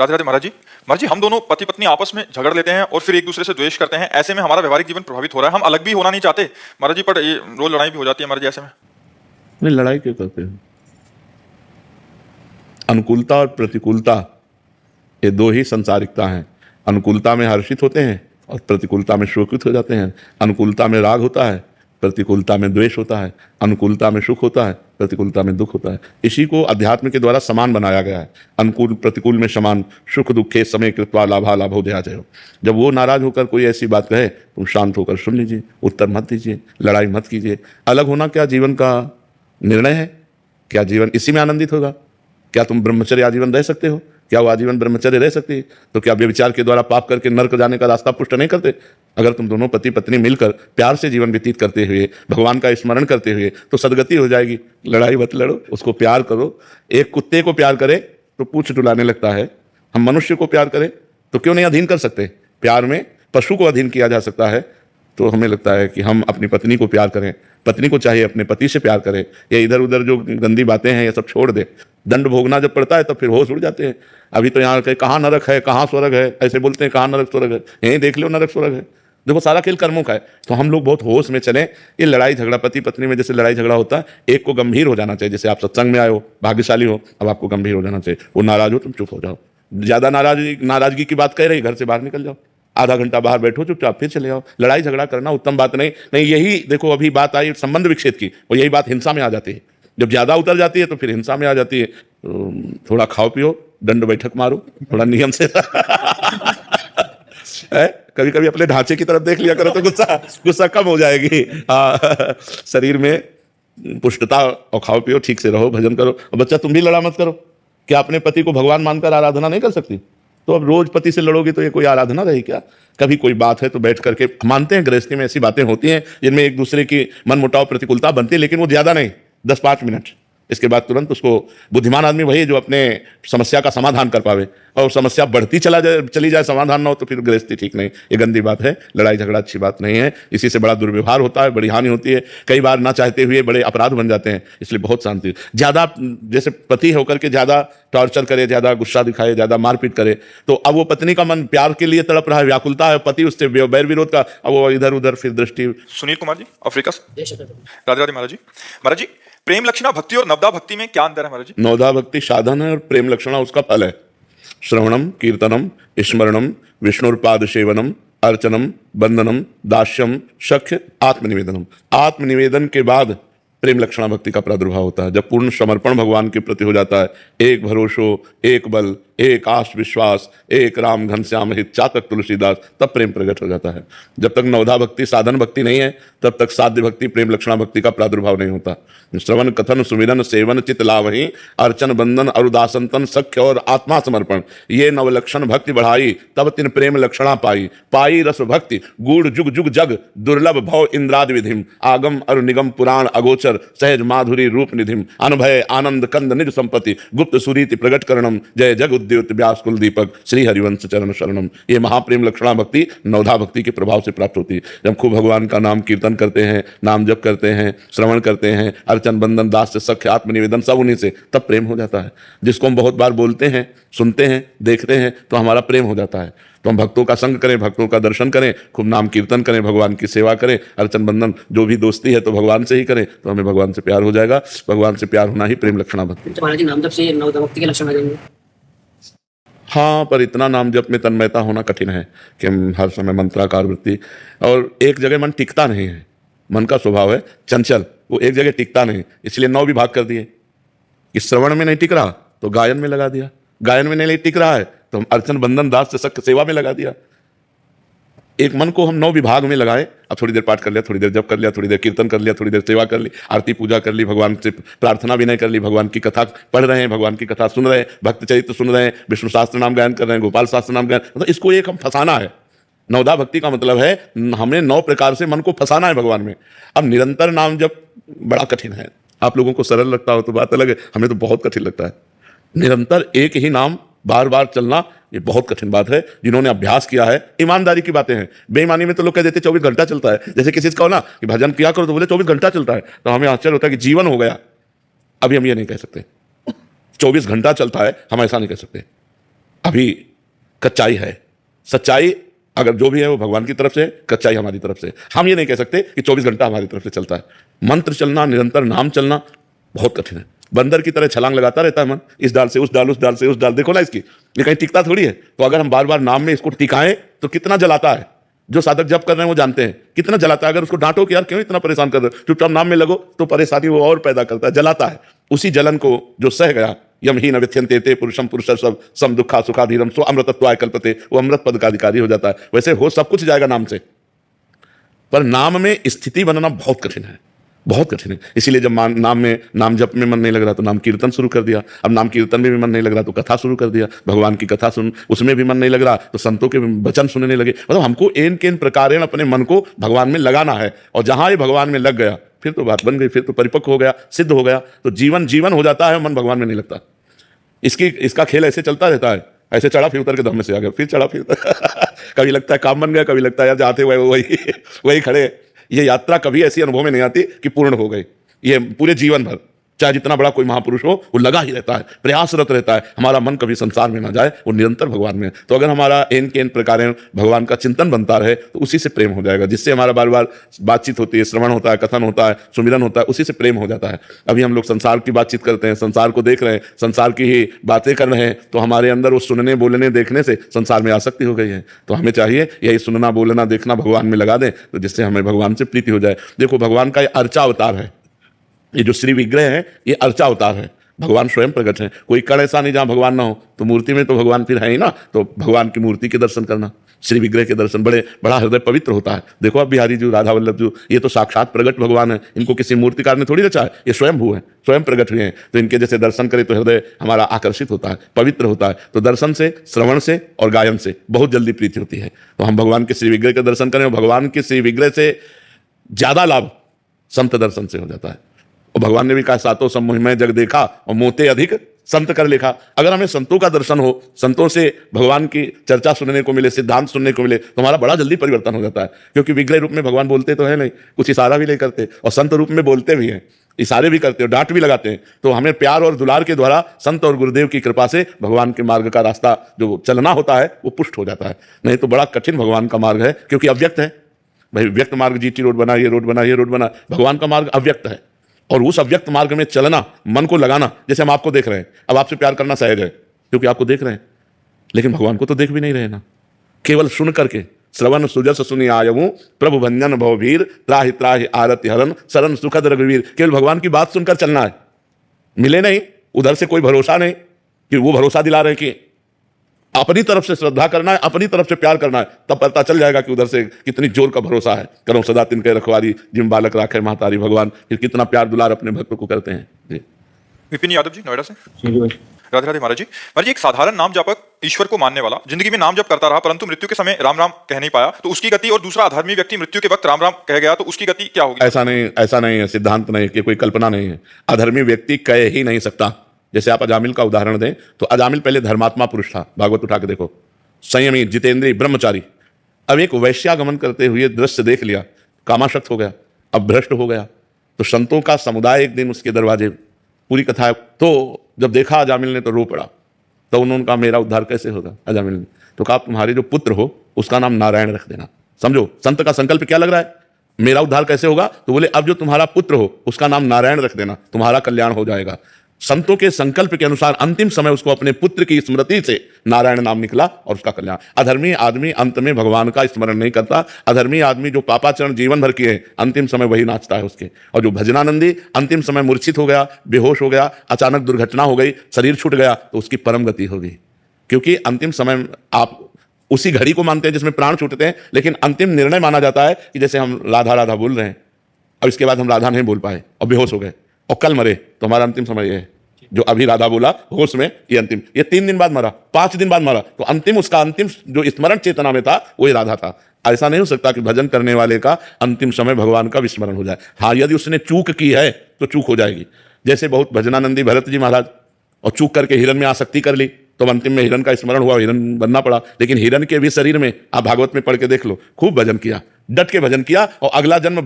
राधे राधे महाराज जी। महाराज जी, हम दोनों पति पत्नी आपस में झगड़ लेते हैं और फिर एक दूसरे से द्वेष करते हैं। ऐसे में हमारा व्यवहारिक जीवन प्रभावित हो रहा है। हम अलग भी होना नहीं चाहते महाराज जी, पर ये रोज लड़ाई भी हो जाती है महाराज जी ऐसे में। नहीं, लड़ाई क्यों करते हो? अनुकूलता और प्रतिकूलता ये दो ही संसारिकता हैं। अनुकूलता में हर्षित होते हैं और प्रतिकूलता में शोकित हो जाते हैं। अनुकूलता में राग होता है, प्रतिकूलता में द्वेष होता है। अनुकूलता में सुख होता है, प्रतिकूलता में दुख होता है। इसी को अध्यात्म के द्वारा समान बनाया गया है। अनुकूल प्रतिकूल में समान, सुख दुखे समय कृत्वा लाभा लाभो जयो। जब वो नाराज होकर कोई ऐसी बात कहे, तुम शांत होकर सुन लीजिए, उत्तर मत दीजिए, लड़ाई मत कीजिए। अलग होना क्या जीवन का निर्णय है? क्या जीवन इसी में आनंदित होगा? क्या तुम ब्रह्मचर्य आजीवन रह सकते हो? क्या वो आजीवन ब्रह्मचर्य रह सकती है? तो क्या व्यभिचार के द्वारा पाप करके नरक जाने का रास्ता पुष्ट नहीं करते? अगर तुम दोनों पति पत्नी मिलकर प्यार से जीवन व्यतीत करते हुए, भगवान का स्मरण करते हुए, तो सदगति हो जाएगी। लड़ाई मत लड़ो, उसको प्यार करो। एक कुत्ते को प्यार करे तो पूंछ डुलाने लगता है, हम मनुष्य को प्यार करें तो क्यों नहीं अधीन कर सकते? प्यार में पशु को अधीन किया जा सकता है। तो हमें लगता है कि हम अपनी पत्नी को प्यार करें, पत्नी को चाहिए अपने पति से प्यार करें। ये इधर उधर जो गंदी बातें हैं ये सब छोड़ दे। दंड भोगना जब पड़ता है तब फिर होश उड़ जाते हैं। अभी तो यहाँ कहाँ नरक है, कहाँ स्वर्ग है, ऐसे बोलते हैं, कहाँ नरक स्वर्ग है, यहीं देख लो नरक स्वर्ग है। देखो, सारा खेल कर्मों का है। तो हम लोग बहुत होश में चलें। ये लड़ाई झगड़ा पति पत्नी में जैसे लड़ाई झगड़ा होता है, एक को गंभीर हो जाना चाहिए। जैसे आप सत्संग में आए हो, भाग्यशाली हो, अब आपको गंभीर हो जाना चाहिए। वो नाराज हो, तुम चुप हो जाओ। ज्यादा नाराजगी की बात कह रही, घर से बाहर निकल जाओ, आधा घंटा बाहर बैठो चुपचाप, फिर चले जाओ। लड़ाई झगड़ा करना उत्तम बात नहीं। यही देखो, अभी बात आई संबंध विच्छेद की, और यही बात हिंसा में आ जाती है। जब ज्यादा उतर जाती है तो फिर हिंसा में आ जाती है। तो थोड़ा खाओ पियो, दंड बैठक मारो, थोड़ा नियम से कभी कभी अपने ढांचे की तरफ देख लिया करो तो गुस्सा कम हो जाएगी। शरीर में पुष्टता, और खाओ पियो, ठीक से रहो, भजन करो। और बच्चा, तुम भी लड़ा मत करो। क्या अपने पति को भगवान मानकर आराधना नहीं कर सकती? तो अब रोज पति से लड़ोगी तो ये कोई आराधना रही क्या? कभी कोई बात है तो बैठ करके मानते हैं। गृहस्थी में ऐसी बातें होती हैं जिनमें एक दूसरे की मन मुटाव प्रतिकूलता बनती है, लेकिन वो ज्यादा नहीं, 10-5 मिनट। इसके बाद तुरंत उसको, बुद्धिमान आदमी वही जो अपने समस्या का समाधान कर पावे। और समस्या बढ़ती चली जाए, समाधान ना हो, तो फिर गृहस्थी ठीक नहीं। ये गंदी बात है। लड़ाई झगड़ा अच्छी बात नहीं है। इसी से बड़ा दुर्व्यवहार होता है, बड़ी हानि होती है। कई बार ना चाहते हुए बड़े अपराध बन जाते हैं। इसलिए बहुत शांति। ज्यादा जैसे पति होकर के ज्यादा टॉर्चर करे, ज्यादा गुस्सा दिखाए, ज्यादा मारपीट करे, तो अब वो पत्नी का मन प्यार के लिए तड़प रहा है, व्याकुलता है, पति उससे बैर विरोध का, अब वो इधर उधर फिर दृष्टि। सुनील कुमार जी, अफ्रीका से। राधे राधे महाराज जी। महाराज जी, प्रेम लक्षणा भक्ति और नवदा भक्ति में क्या अंतर है महाराज जी? नवदा भक्ति साधन है और प्रेम लक्षणा उसका फल है। श्रवणम कीर्तनम स्मरणम विष्णुर्पाद सेवनम अर्चनम बंदनम दास्यम सख्य आत्मनिवेदनम। आत्मनिवेदन के बाद प्रेम लक्षणा भक्ति का प्रादुर्भाव होता है। जब पूर्ण समर्पण भगवान के प्रति हो जाता है, एक भरोसो, एक बल, एक आस विश्वास, एक राम घनश्याम हित चातक तुलसीदास, तब प्रेम प्रकट हो जाता है। जब तक नवधा भक्ति साधन भक्ति नहीं है, तब तक साध्य भक्ति प्रेम लक्षणा भक्ति का प्रादुर्भाव नहीं होता। श्रवण कथन सुमिरन सेवन चित लावही अर्चन बंदन अरुदासन तन सख्य और आत्मा समर्पण, ये नवलक्षण भक्ति बढ़ाई, तब तिन प्रेम लक्षणा पाई। पाई रस भक्ति गूढ़ जुग जुग जग दुर्लभ भव इंद्रादि विधिम आगम अरु निगम पुराण अगोचर सहज माधुरी रूप निधिम अनुभय आनंद कंद निज संपत्ति गुप्त सुरीति प्रगट करणम जय जग उद्योत व्यास कुल दीपक श्री हरिवंश चरण शरणम। ये महाप्रेम लक्षणा भक्ति नवधा भक्ति के प्रभाव से प्राप्त होती है। जब खूब भगवान का नाम कीर्तन करते हैं, नाम जप करते हैं, श्रवण करते हैं, अर्चन बंदन दास से सख्य आत्मनिवेदन सब उन्हीं से, तब प्रेम हो जाता है। जिसको हम बहुत बार बोलते हैं, सुनते हैं, देखते हैं, तो हमारा प्रेम हो जाता है। तो हम भक्तों का संग करें, भक्तों का दर्शन करें, खूब नाम कीर्तन करें, भगवान की सेवा करें, अर्चन बंदन जो भी दोस्ती है तो भगवान से ही करें, तो हमें भगवान से प्यार हो जाएगा। भगवान से प्यार होना ही प्रेम लक्षणा भक्ति। महाराज जी, नाम जप से नवधा भक्ति के लक्षण आ जाएंगे? हाँ, पर इतना नाम जप में तन्मयता होना कठिन है कि हम हर समय मंत्राकार वृत्ति, और एक जगह मन टिकता नहीं है। मन का स्वभाव है चंचल, वो एक जगह टिकता नहीं, इसलिए 9 विभाग कर दिए। कि श्रवण में नहीं टिक रहा तो गायन में लगा दिया, गायन में नहीं टिक रहा है तो हम अर्चन बंदन दास से सख्य सेवा में लगा दिया। एक मन को हम 9 विभाग में लगाए। अब थोड़ी देर पाठ कर लिया, थोड़ी देर जप कर लिया, थोड़ी देर कीर्तन कर लिया, थोड़ी देर सेवा कर ली, आरती पूजा कर ली, भगवान से प्रार्थना विनय कर ली, भगवान की कथा पढ़ रहे हैं, भगवान की कथा सुन रहे हैं, भक्त चरित्र सुन रहे हैं, विष्णु शास्त्र नाम गायन कर रहे हैं, गोपाल शास्त्र नाम गायन, मतलब इसको एक हम फंसाना है। नवधा भक्ति का मतलब है हमें 9 प्रकार से मन को फंसाना है भगवान में। अब निरंतर नाम जप बड़ा कठिन है। आप लोगों को सरल लगता हो तो बात अलग है, हमें तो बहुत कठिन लगता है। निरंतर एक ही नाम बार बार चलना ये बहुत कठिन बात है। जिन्होंने अभ्यास किया है, ईमानदारी की बातें हैं। बेईमानी में तो लोग कह देते 24 घंटा चलता है। जैसे किसी से कहो ना कि भजन किया करो तो बोले 24 घंटा चलता है, तो हमें आश्चर्य होता है कि जीवन हो गया। अभी हम ये नहीं कह सकते 24 घंटा चलता है, हम ऐसा नहीं कह सकते। अभी कच्चाई है। सच्चाई अगर जो भी है वो भगवान की तरफ से, कच्चाई हमारी तरफ से। हम ये नहीं कह सकते कि 24 घंटा हमारी तरफ से चलता है। मंत्र चलना, निरंतर नाम चलना बहुत कठिन है। बंदर की तरह छलांग लगाता रहता है मन, इस डाल से उस डाल, उस डाल से उस डाल। देखो ना इसकी, ये कहीं टिकता थोड़ी है। तो अगर हम बार बार नाम में इसको टिकाएं तो कितना जलाता है। जो साधक जप कर रहे हैं वो जानते हैं कितना जलाता है। अगर उसको डांटो कि यार क्यों इतना परेशान कर रहे हो, चुपचाप नाम में लगो, तो परेशानी वो और पैदा करता है, जलाता है। उसी जलन को जो सह गया, यम ही न व्यथ्यन्ते ते पुरुषम पुरुष सब सम दुखा सुखाधीरम स्व अमृतत्वाय कल्पते, वो अमृत पद का अधिकारी हो जाता है। वैसे हो सब कुछ जाएगा नाम से, पर नाम में स्थिति बनना बहुत कठिन है, बहुत कठिन है। इसीलिए जब नाम जप में मन नहीं लग रहा तो नाम कीर्तन शुरू कर दिया। अब नाम कीर्तन में भी मन नहीं लग रहा तो कथा शुरू कर दिया। भगवान की कथा सुन, उसमें भी मन नहीं लग रहा तो संतों के वचन सुनने लगे। मतलब हमको एन केन प्रकारेण अपने मन को भगवान में लगाना है, और जहां ये भगवान में लग गया फिर तो बात बन गई, फिर तो परिपक्व हो गया, सिद्ध हो गया, तो जीवन हो जाता है, मन भगवान में नहीं लगता। इसका खेल ऐसे चलता रहता है, ऐसे चढ़ा फिर उतर के धम्म से आ गया, फिर चढ़ा फिर कभी लगता है काम बन गया, कभी लगता है यार जाते हुए वही खड़े। ये यात्रा कभी ऐसी अनुभव में नहीं आती कि पूर्ण हो गई। ये पूरे जीवन भर, चाहे जितना बड़ा कोई महापुरुष हो, वो लगा ही रहता है, प्रयासरत रहता है। हमारा मन कभी संसार में ना जाए, वो निरंतर भगवान में। तो अगर हमारा एन के एन प्रकार भगवान का चिंतन बनता रहे तो उसी से प्रेम हो जाएगा, जिससे हमारा बार बार बातचीत होती है, श्रवण होता है, कथन होता है, सुमिरन होता है, उसी से प्रेम हो जाता है। अभी हम लोग संसार की बातचीत करते हैं, संसार को देख रहे हैं, संसार की ही बातें कर रहे हैं, तो हमारे अंदर वो सुनने बोलने देखने से संसार में आसक्ति हो गई है। तो हमें चाहिए यही सुनना बोलना देखना भगवान में लगा दें, तो जिससे हमें भगवान से प्रीति हो जाए। देखो भगवान का ये अर्चा अवतार है, ये जो श्री विग्रह है ये अर्चा अवतार है। भगवान स्वयं प्रकट है, कोई कण ऐसा नहीं जहां भगवान ना हो। तो मूर्ति में तो भगवान फिर है ही ना, तो भगवान की मूर्ति के दर्शन करना, श्री विग्रह के दर्शन बड़ा हृदय पवित्र होता है। देखो अब बिहारी जी, राधा वल्लभ जी, ये तो साक्षात प्रकट भगवान है। इनको किसी मूर्तिकार ने थोड़ी रचा है, ये स्वयं भू है, स्वयं प्रकट हुए हैं। तो इनके जैसे दर्शन करें तो हृदय हमारा आकर्षित होता है, पवित्र होता है। तो दर्शन से, श्रवण से और गायन से बहुत जल्दी प्रीति होती है। तो हम भगवान के श्री विग्रह के दर्शन करें, और भगवान के श्री विग्रह से ज्यादा लाभ संत दर्शन से हो जाता है। और भगवान ने भी कहा, सातों सम्मोह जग देखा और मोते अधिक संत कर लेखा। अगर हमें संतों का दर्शन हो, संतों से भगवान की चर्चा सुनने को मिले, सिद्धांत सुनने को मिले, तो हमारा बड़ा जल्दी परिवर्तन हो जाता है। क्योंकि विग्रह रूप में भगवान बोलते तो है नहीं, कुछ इशारा भी नहीं करते, और संत रूप में बोलते भी हैं, इशारे भी करते हैं, डांट भी लगाते हैं। तो हमें प्यार और दुलार के द्वारा संत और गुरुदेव की कृपा से भगवान के मार्ग का रास्ता जो चलना होता है वो पुष्ट हो जाता है। नहीं तो बड़ा कठिन भगवान का मार्ग है, क्योंकि अव्यक्त है। भाई व्यक्त मार्ग, जीटी रोड बना, ये रोड बना, ये रोड बना, भगवान का मार्ग अव्यक्त है। और उस अव्यक्त मार्ग में चलना, मन को लगाना, जैसे हम आपको देख रहे हैं, अब आपसे प्यार करना सहज है क्योंकि आपको देख रहे हैं, लेकिन भगवान को तो देख भी नहीं रहे ना। केवल सुन करके, श्रवण सुजस सुनि आयऊ प्रभु भंजन भवभीर त्राहि त्राहि आरति हरन शरण सुखद रघुवीर। केवल भगवान की बात सुनकर चलना है, मिले नहीं, उधर से कोई भरोसा नहीं कि वो भरोसा दिला रहे कि अपनी तरफ से श्रद्धा करना है, अपनी तरफ से प्यार करना है, तब पता चल जाएगा कि उधर से कितनी जोर का भरोसा है। करो सदा तिनके रखवारी जिम बालक राखे महतारी। भगवान फिर कितना प्यार दुलार अपने भक्त को करते हैं। जी विपिन यादव जी, नोएडा से। राधे राधे महाराज जी। महाराज जी, एक साधारण नाम जपक, ईश्वर को मानने वाला, जिंदगी में नाम जप करता रहा, परंतु मृत्यु के समय राम राम कह नहीं पाया, तो उसकी गति, और दूसरा अधर्मी व्यक्ति मृत्यु के वक्त राम राम कह गया, तो उसकी गति क्या होगी? ऐसा नहीं है, सिद्धांत नहीं कि कोई कल्पना नहीं है। अधर्मी व्यक्ति कह ही नहीं सकता। जैसे आप अजामिल का उदाहरण दें तो अजामिल पहले धर्मात्मा पुरुष था, भागवत उठा के देखो, संयमी, जितेंद्रीय, ब्रह्मचारी। अब एक वैश्यागमन करते हुए दृश्य देख लिया, कामाशक्त हो गया, अब भ्रष्ट हो गया। तो संतों का समुदाय एक दिन उसके दरवाजे, पूरी कथा है। तो जब देखा अजामिल ने तो रो पड़ा। तो उन्होंने कहा मेरा उद्धार कैसे होगा? अजामिल ने तो कहा तुम्हारे जो पुत्र हो उसका नाम नारायण रख देना। समझो संत का संकल्प क्या लग रहा है, मेरा उद्धार कैसे होगा? तो बोले अब जो तुम्हारा पुत्र हो उसका नाम नारायण रख देना, तुम्हारा कल्याण हो जाएगा। संतों के संकल्प के अनुसार अंतिम समय उसको अपने पुत्र की स्मृति से नारायण नाम निकला और उसका कल्याण। अधर्मी आदमी अंत में भगवान का स्मरण नहीं करता। अधर्मी आदमी जो पापाचरण जीवन भर किए, अंतिम समय वही नाचता है उसके। और जो भजनानंदी अंतिम समय मूर्छित हो गया, बेहोश हो गया, अचानक दुर्घटना हो गई, शरीर छूट गया, तो उसकी परम गति होगी। क्योंकि अंतिम समय आप उसी घड़ी को मानते हैं जिसमें प्राण छूटते हैं, लेकिन अंतिम निर्णय माना जाता है कि जैसे हम राधा राधा बोल रहे हैं और इसके बाद हम राधा नहीं बोल पाए और बेहोश हो गए और कल मरे, तो हमारा अंतिम समय ये है। जो अभी राधा बोला होश में, ये अंतिम, ये 3 दिन बाद मरा, 5 दिन बाद मरा, तो अंतिम उसका अंतिम जो स्मरण चेतना में था वही राधा था। ऐसा नहीं हो सकता कि भजन करने वाले का अंतिम समय भगवान का विस्मरण हो जाए। हाँ, यदि उसने चूक की है तो चूक हो जाएगी। जैसे बहुत भजनानंदी भरत जी महाराज, और चूक करके हिरण में आसक्ति कर ली, तो अंतिम में हिरण का स्मरण हुआ, हिरण बनना पड़ा। लेकिन हिरण के भी शरीर में, आप भागवत में पढ़ के देख लो, खूब भजन किया, डट के भजन किया, और अगला जन्म